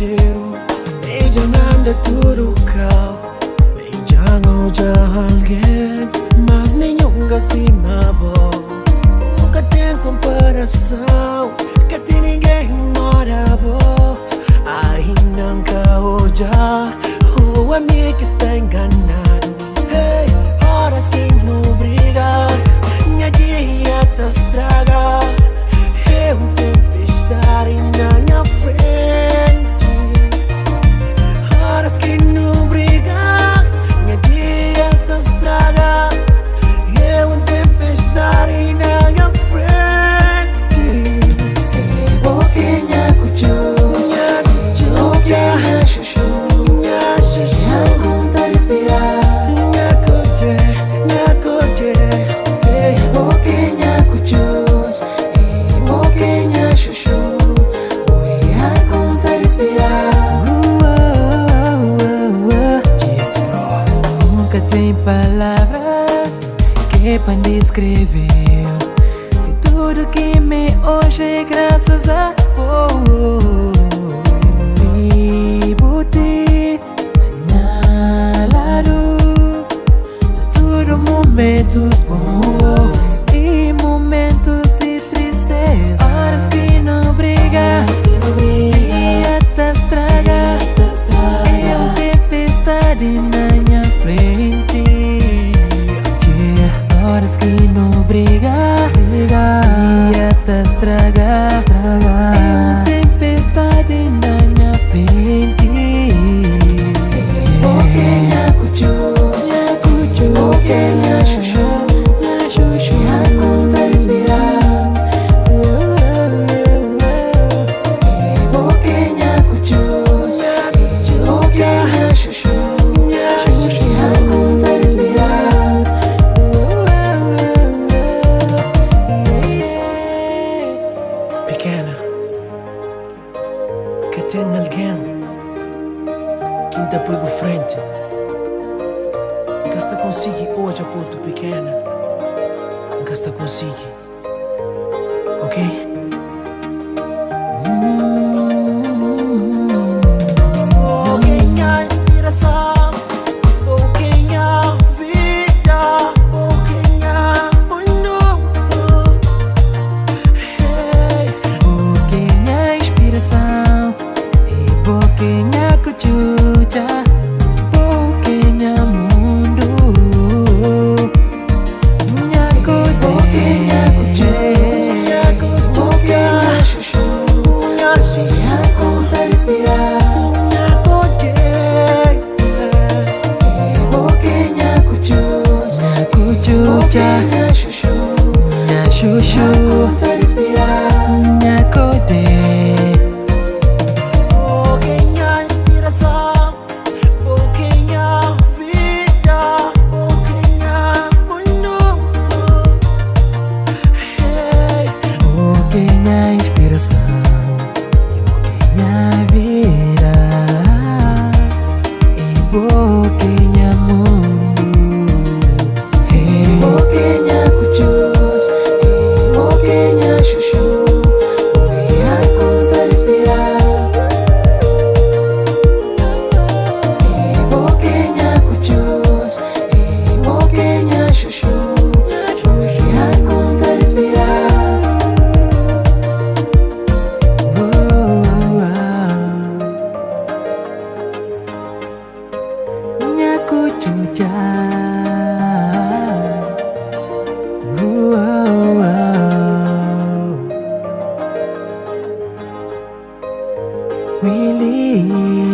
inteiro. Beijam anda tudo cal, beijam hoje alguém, mas nenhum acima bom. Nunca tem comparação, que tem ninguém mora bom. Ainda nunca hoje, o amigo que está enganado. Hey, horas que não briga, minha dia tá estraga. É tempestade na minha frente. Horas que não briga, minha dia tá estraga. É tempestade na minha frente. Boquinha cuchu, boquinha chuchu, minha conta respirar. Boquinha cuchu, boquinha chuchu, minha conta respirar. Yes, bro. Nunca tem palavras que pra descrever se tudo que me hoje é graças a sempre botei na lado de tudo momentos bons e momentos de tristeza. Horas que não briga, dia tá estraga. É uma tempestade na minha frente. Horas que não briga, dia tá estraga. É uma tempestade na minha frente. Boquinha cuchu, boquinha chuchu, minha conta respirar. Boquinha cuchu, boquinha chuchu, minha conta respirar. Pequena, que tem alguém que te põe por frente, que está consigo hoje a porta pequena, que está consigo, ok? Pouquinha inspiração, pouquinha vida, pouquinha mundo. Hey. Boquinha inspiração e boquinha cuchucha, boquinha mundo. Minha boquinha cuchucha, boquinha chuchu, minha conta respirar. Boquinha cuchucha, boquinha chuchu, minha conta respirar. Minha conta. Pouquinha inspiração, pouquinha vida, pouquinha mundo. Hey. Boquinha inspiração e boquinha vida e boquinha mundo. Hey. Boquinha cuchucha e boquinha chuchu, minha conta respirar. E boquinha cuchucha e boquinha chuchu, minha conta respirar. Minha cuchucha, Willie.